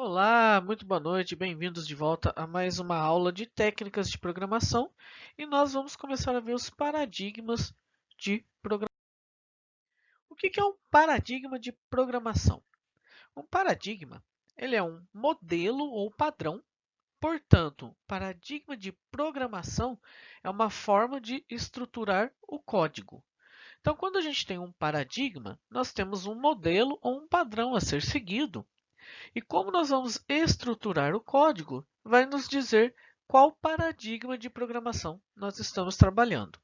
Olá, muito boa noite, bem-vindos de volta a mais uma aula de técnicas de programação e nós vamos começar a ver os paradigmas de programação. O que é um paradigma de programação? Um paradigma, ele é um modelo ou padrão, portanto, paradigma de programação é uma forma de estruturar o código. Então, quando a gente tem um paradigma, nós temos um modelo ou um padrão a ser seguido. E como nós vamos estruturar o código, vai nos dizer qual paradigma de programação nós estamos trabalhando.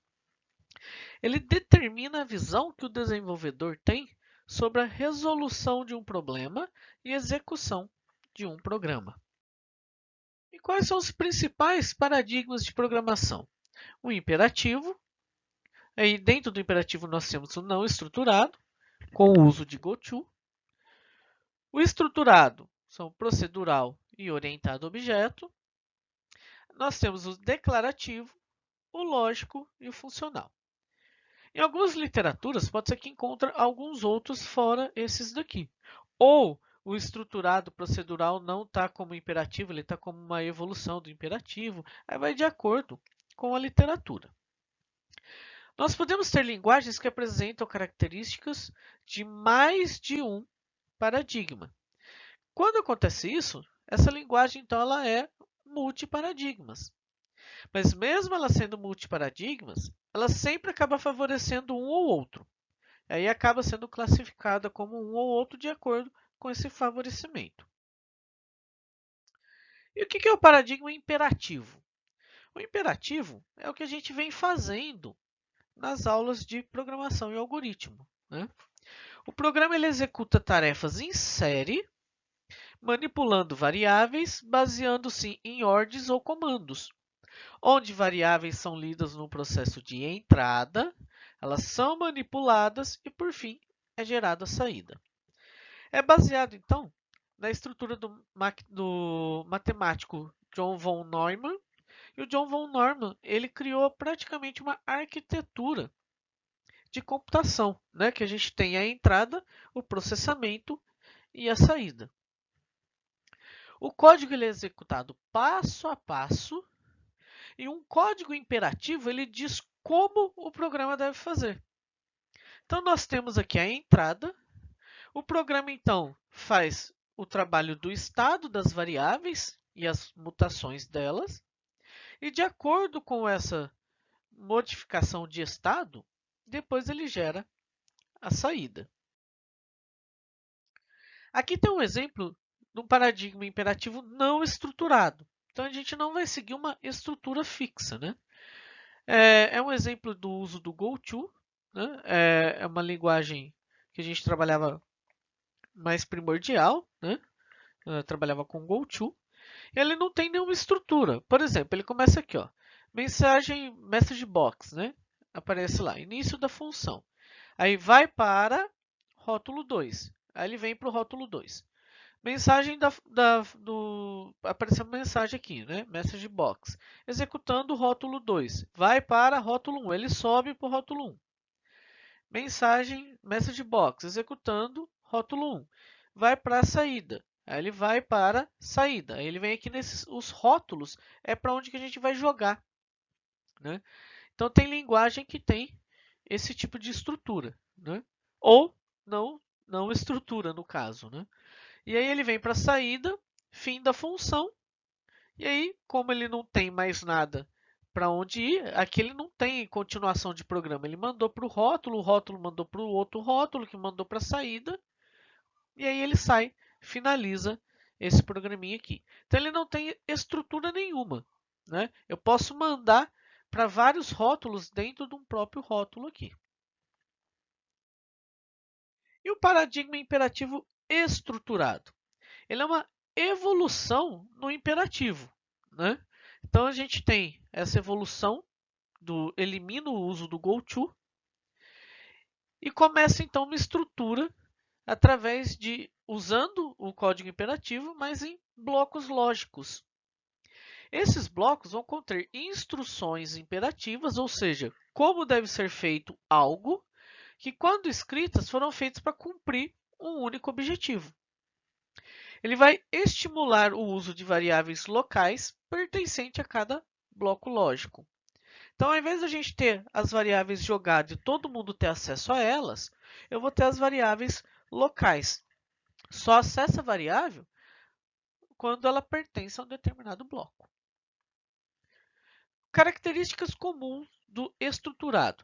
Ele determina a visão que o desenvolvedor tem sobre a resolução de um problema e execução de um programa. E quais são os principais paradigmas de programação? O imperativo, aí dentro do imperativo nós temos o não estruturado, com o uso de goto. O estruturado são procedural e orientado a objeto. Nós temos o declarativo, o lógico e o funcional. Em algumas literaturas, pode ser que encontre alguns outros fora esses daqui. Ou o estruturado procedural não está como imperativo, ele está como uma evolução do imperativo. Aí vai de acordo com a literatura. Nós podemos ter linguagens que apresentam características de mais de um paradigma. Quando acontece isso, essa linguagem então ela é multiparadigmas. Mas mesmo ela sendo multiparadigmas, ela sempre acaba favorecendo um ou outro. Aí acaba sendo classificada como um ou outro de acordo com esse favorecimento. E o que é o paradigma imperativo? O imperativo é o que a gente vem fazendo nas aulas de programação e algoritmo, né? O programa ele executa tarefas em série, manipulando variáveis, baseando-se em ordens ou comandos, onde variáveis são lidas no processo de entrada, elas são manipuladas e, por fim, é gerada a saída. É baseado, então, na estrutura do matemático John von Neumann. E o John von Neumann ele criou praticamente uma arquitetura de computação, né? Que a gente tem a entrada, o processamento e a saída. O código ele é executado passo a passo. E um código imperativo ele diz como o programa deve fazer. Então, nós temos aqui a entrada. O programa, então, faz o trabalho do estado das variáveis e as mutações delas. E, de acordo com essa modificação de estado, depois ele gera a saída. Aqui tem um exemplo de um paradigma imperativo não estruturado. Então, a gente não vai seguir uma estrutura fixa, né? É um exemplo do uso do goto, né? É uma linguagem que a gente trabalhava mais primordial, né? Trabalhava com goto. Ele não tem nenhuma estrutura. Por exemplo, ele começa aqui, ó, message box, né? Aparece lá, início da função. Aí vai para rótulo 2. Aí ele vem para o rótulo 2. Mensagem apareceu uma mensagem aqui, né? Message box. Executando o rótulo 2. Vai para rótulo 1. Ele sobe para o rótulo 1. Message box. Executando rótulo 1. Vai para a saída. Aí ele vai para saída. Aí ele vem aqui nesses os rótulos, é para onde que a gente vai jogar, né? Então tem linguagem que tem esse tipo de estrutura, né? Ou não estrutura no caso, né? E aí ele vem para a saída, fim da função. E aí, como ele não tem mais nada para onde ir, aqui ele não tem continuação de programa. Ele mandou para o rótulo mandou para o outro rótulo, que mandou para a saída. E aí ele sai, finaliza esse programinha aqui. Então ele não tem estrutura nenhuma, né? Eu posso mandar para vários rótulos dentro de um próprio rótulo aqui. E o paradigma imperativo estruturado? Ele é uma evolução no imperativo, né? Então a gente tem essa evolução do elimina o uso do goto e começa então uma estrutura através de usando o código imperativo, mas em blocos lógicos. Esses blocos vão conter instruções imperativas, ou seja, como deve ser feito algo que, quando escritas, foram feitas para cumprir um único objetivo. Ele vai estimular o uso de variáveis locais pertencentes a cada bloco lógico. Então, ao invés de a gente ter as variáveis jogadas e todo mundo ter acesso a elas, eu vou ter as variáveis locais. Só acessa a variável quando ela pertence a um determinado bloco. Características comuns do estruturado.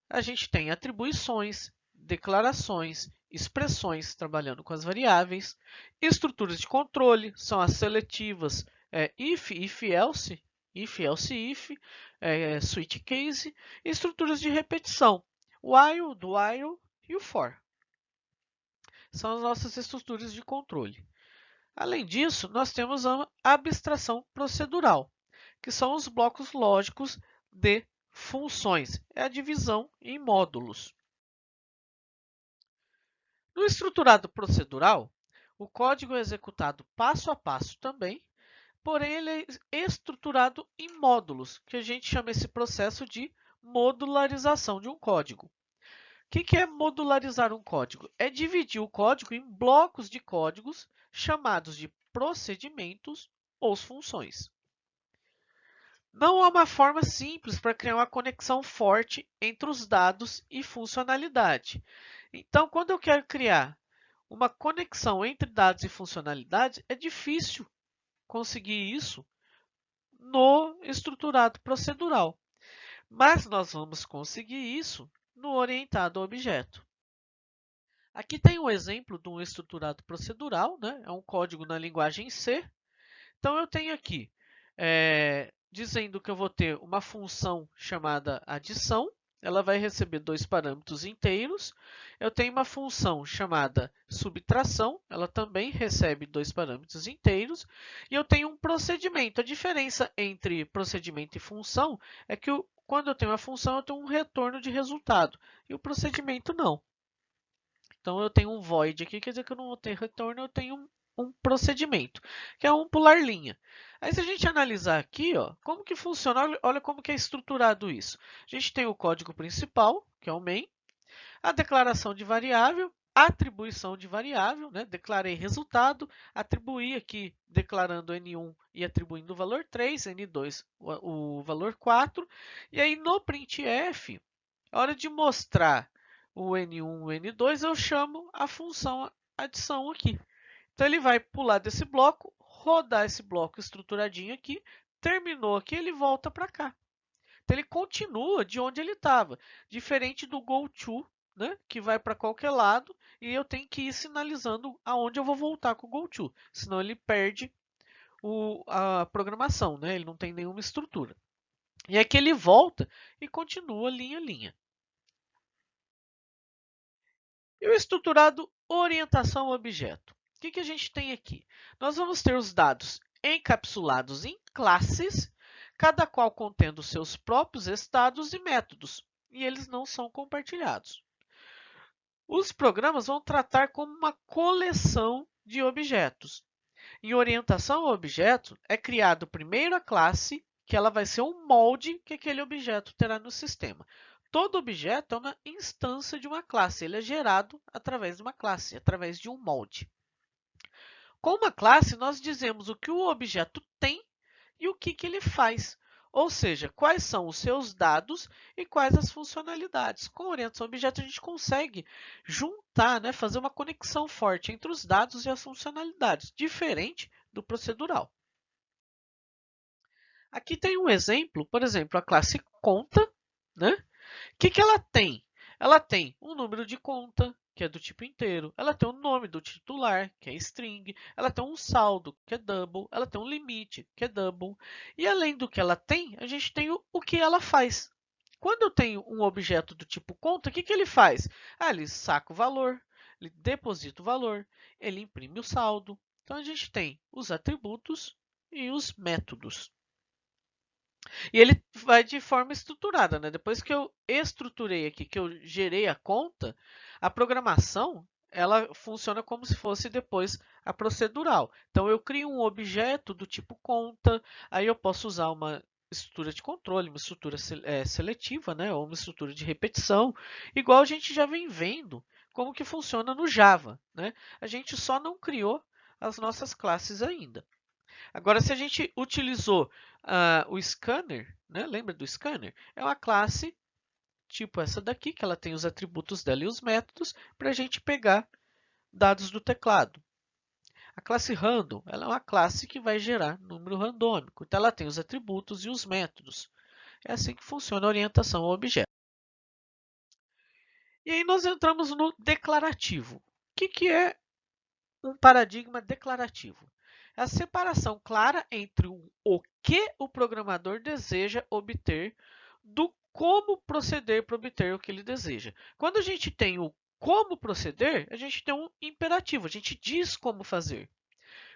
A gente tem atribuições, declarações, expressões trabalhando com as variáveis, estruturas de controle, são as seletivas if, if-else, if-else-if, switch case, e estruturas de repetição, while, do while e o for. São as nossas estruturas de controle. Além disso, nós temos a abstração procedural, que são os blocos lógicos de funções, é a divisão em módulos. No estruturado procedural, o código é executado passo a passo também, porém ele é estruturado em módulos, que a gente chama esse processo de modularização de um código. O que é modularizar um código? É dividir o código em blocos de códigos chamados de procedimentos ou funções. Não há uma forma simples para criar uma conexão forte entre os dados e funcionalidade. Então, quando eu quero criar uma conexão entre dados e funcionalidades, é difícil conseguir isso no estruturado procedural. Mas nós vamos conseguir isso no orientado a objeto. Aqui tem um exemplo de um estruturado procedural, né? É um código na linguagem C. Então, eu tenho aqui dizendo que eu vou ter uma função chamada adição, ela vai receber dois parâmetros inteiros. Eu tenho uma função chamada subtração, ela também recebe dois parâmetros inteiros. E eu tenho um procedimento. A diferença entre procedimento e função é que quando eu tenho uma função, eu tenho um retorno de resultado, e o procedimento não. Então, eu tenho um void aqui, quer dizer que eu não vou ter retorno, eu tenho um procedimento, que é um pular linha. Aí, se a gente analisar aqui, ó, como que funciona, olha como que é estruturado isso. A gente tem o código principal, que é o main, a declaração de variável, a atribuição de variável, né? Declarei resultado, atribuí aqui declarando N1 e atribuindo o valor 3, N2 o valor 4, e aí no printf, a hora de mostrar o N1 e o N2, eu chamo a função adição aqui. Então, ele vai pular desse bloco, rodar esse bloco estruturadinho aqui, terminou aqui, ele volta para cá. Então, ele continua de onde ele estava, diferente do goTo, né, que vai para qualquer lado, e eu tenho que ir sinalizando aonde eu vou voltar com o goTo, senão ele perde a programação, né, ele não tem nenhuma estrutura. E aqui ele volta e continua linha a linha. E o estruturado orientação ao objeto. O que a gente tem aqui? Nós vamos ter os dados encapsulados em classes, cada qual contendo seus próprios estados e métodos, e eles não são compartilhados. Os programas vão tratar como uma coleção de objetos. Em orientação ao objeto, é criado primeiro a classe, que ela vai ser um molde que aquele objeto terá no sistema. Todo objeto é uma instância de uma classe, ele é gerado através de uma classe, através de um molde. Com uma classe, nós dizemos o que o objeto tem e o que ele faz, ou seja, quais são os seus dados e quais as funcionalidades. Com orientação ao objeto, a gente consegue juntar, né, fazer uma conexão forte entre os dados e as funcionalidades, diferente do procedural. Aqui tem um exemplo, por exemplo, a classe conta, né? O que ela tem? Ela tem um número de conta, que é do tipo inteiro. Ela tem o nome do titular, que é string. Ela tem um saldo, que é double. Ela tem um limite, que é double. E além do que ela tem, a gente tem o que ela faz. Quando eu tenho um objeto do tipo conta, o que ele faz? Ele saca o valor, ele deposita o valor, ele imprime o saldo. Então, a gente tem os atributos e os métodos. E ele vai de forma estruturada, né? Depois que eu estruturei aqui, que eu gerei a conta, a programação ela funciona como se fosse depois a procedural. Então, eu crio um objeto do tipo conta, aí eu posso usar uma estrutura de controle, uma estrutura seletiva, né? Ou uma estrutura de repetição, igual a gente já vem vendo como que funciona no Java, né? A gente só não criou as nossas classes ainda. Agora, se a gente utilizou o scanner, né? Lembra do scanner? É uma classe tipo essa daqui, que ela tem os atributos dela e os métodos, para a gente pegar dados do teclado. A classe random, ela é uma classe que vai gerar número randômico. Então, ela tem os atributos e os métodos. É assim que funciona a orientação ao objeto. E aí nós entramos no declarativo. O que é um paradigma declarativo? É a separação clara entre o que o programador deseja obter do como proceder para obter o que ele deseja. Quando a gente tem o como proceder, a gente tem um imperativo, a gente diz como fazer.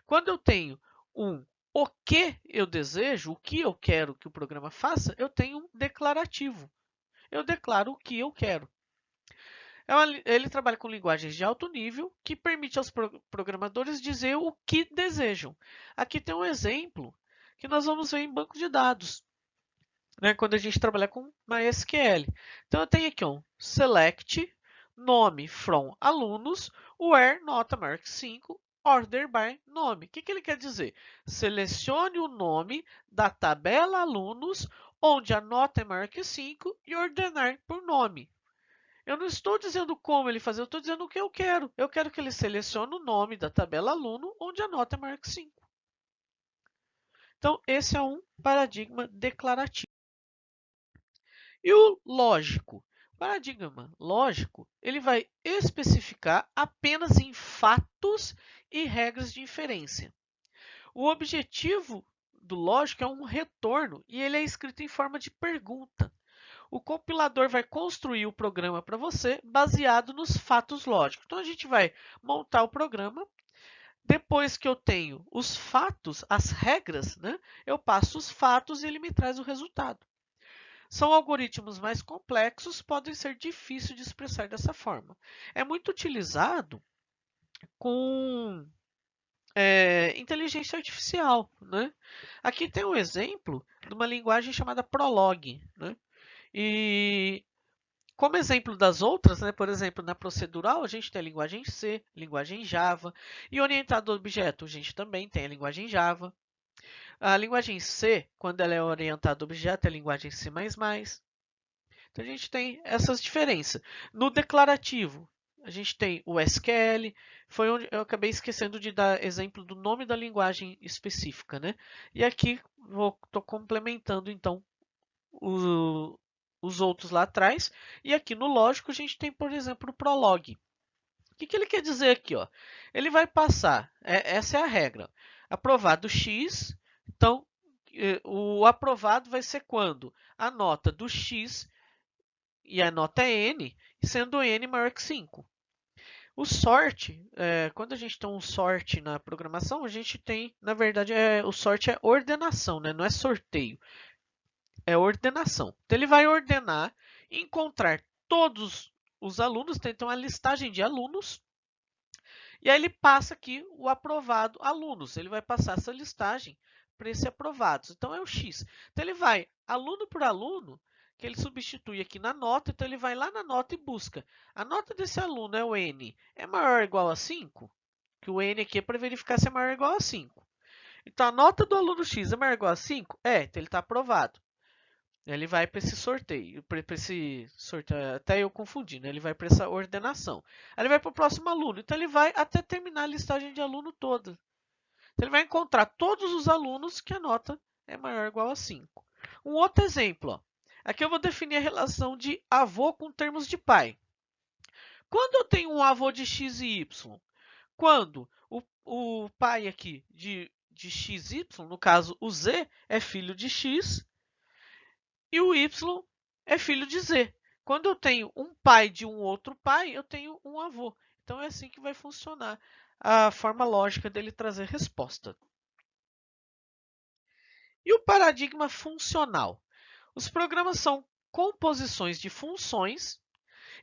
Quando eu tenho o que eu desejo, o que eu quero que o programa faça, eu tenho um declarativo. Eu declaro o que eu quero. Ele trabalha com linguagens de alto nível que permite aos programadores dizer o que desejam. Aqui tem um exemplo que nós vamos ver em banco de dados, né, quando a gente trabalhar com MySQL. Então, eu tenho aqui um select nome from alunos, where nota maior que 5, order by nome. O que ele quer dizer? Selecione o nome da tabela alunos, onde a nota é maior que 5 e ordenar por nome. Eu não estou dizendo como ele fazer, eu estou dizendo o que eu quero. Eu quero que ele selecione o nome da tabela aluno, onde a nota é maior que 5. Então, esse é um paradigma declarativo. E o lógico? O paradigma lógico, ele vai especificar apenas em fatos e regras de inferência. O objetivo do lógico é um retorno e ele é escrito em forma de pergunta. O compilador vai construir o programa para você baseado nos fatos lógicos. Então, a gente vai montar o programa. Depois que eu tenho os fatos, as regras, né, eu passo os fatos e ele me traz o resultado. São algoritmos mais complexos, podem ser difíceis de expressar dessa forma. É muito utilizado com inteligência artificial, né? Aqui tem um exemplo de uma linguagem chamada Prolog, né? E como exemplo das outras, né, por exemplo, na procedural, a gente tem a linguagem C, linguagem Java, e orientado a objeto, a gente também tem a linguagem Java. A linguagem C, quando ela é orientada a objeto, é a linguagem C++. Então, a gente tem essas diferenças. No declarativo, a gente tem o SQL, foi onde eu acabei esquecendo de dar exemplo do nome da linguagem específica, né? E aqui estou complementando, então, os outros lá atrás. E aqui no lógico, a gente tem, por exemplo, o Prolog. O que ele quer dizer aqui? Ó? Ele vai passar, essa é a regra, aprovado X, então o aprovado vai ser quando a nota do X e a nota é N, sendo N maior que 5. O sort, quando a gente tem um sort na programação, a gente tem, na verdade, o sort é ordenação, né? Não é sorteio, é ordenação. Então, ele vai ordenar, encontrar todos os alunos, tem então a listagem de alunos, e aí ele passa aqui o aprovado alunos. Ele vai passar essa listagem para esse aprovados. Então, é o X. Então, ele vai aluno por aluno, que ele substitui aqui na nota. Então, ele vai lá na nota e busca. A nota desse aluno é o N. É maior ou igual a 5? Que o N aqui é para verificar se é maior ou igual a 5. Então, a nota do aluno X é maior ou igual a 5? Então ele está aprovado. Ele vai para esse sorteio, até eu confundi, né? Ele vai para essa ordenação. Aí ele vai para o próximo aluno, então ele vai até terminar a listagem de aluno toda. Então, ele vai encontrar todos os alunos que a nota é maior ou igual a 5. Um outro exemplo, ó. Aqui eu vou definir a relação de avô com termos de pai. Quando eu tenho um avô de x e y? Quando o pai aqui de x e y, no caso o z, é filho de x, e o y é filho de z. Quando eu tenho um pai de um outro pai, eu tenho um avô. Então, é assim que vai funcionar a forma lógica dele trazer resposta. E o paradigma funcional? Os programas são composições de funções.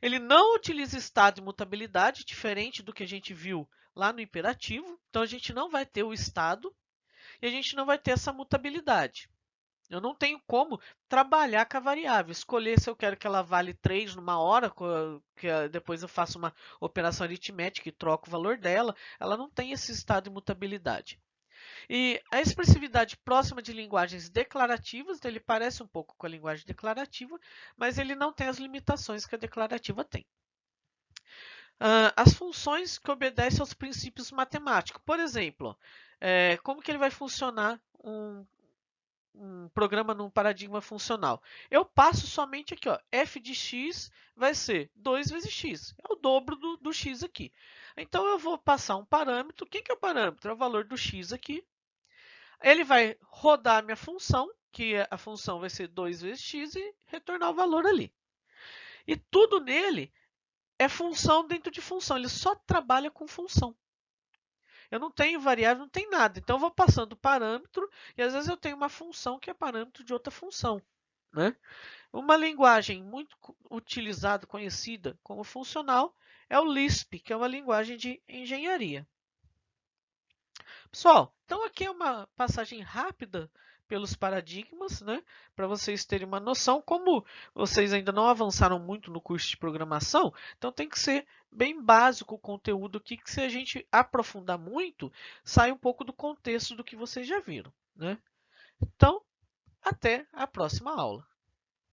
Ele não utiliza estado e mutabilidade, diferente do que a gente viu lá no imperativo. Então, a gente não vai ter o estado e a gente não vai ter essa mutabilidade. Eu não tenho como trabalhar com a variável, escolher se eu quero que ela vale 3 numa hora, que depois eu faço uma operação aritmética e troco o valor dela. Ela não tem esse estado de mutabilidade. E a expressividade próxima de linguagens declarativas, então ele parece um pouco com a linguagem declarativa, mas ele não tem as limitações que a declarativa tem. As funções que obedecem aos princípios matemáticos. Por exemplo, como que ele vai funcionar um programa num paradigma funcional? Eu passo somente aqui, ó, f de x vai ser 2 vezes x, é o dobro do x aqui. Então eu vou passar um parâmetro. Quem que é o parâmetro? É o valor do x aqui. Ele vai rodar a minha função, que a função vai ser 2 vezes x, e retornar o valor ali. E tudo nele é função dentro de função, ele só trabalha com função. Eu não tenho variável, não tem nada. Então eu vou passando parâmetro e às vezes eu tenho uma função que é parâmetro de outra função, né? Uma linguagem muito utilizada, conhecida como funcional, é o Lisp, que é uma linguagem de engenharia. Pessoal, então aqui é uma passagem rápida pelos paradigmas, né? Para vocês terem uma noção. Como vocês ainda não avançaram muito no curso de programação, então tem que ser bem básico o conteúdo aqui, que se a gente aprofundar muito, sai um pouco do contexto do que vocês já viram, né? Então, até a próxima aula.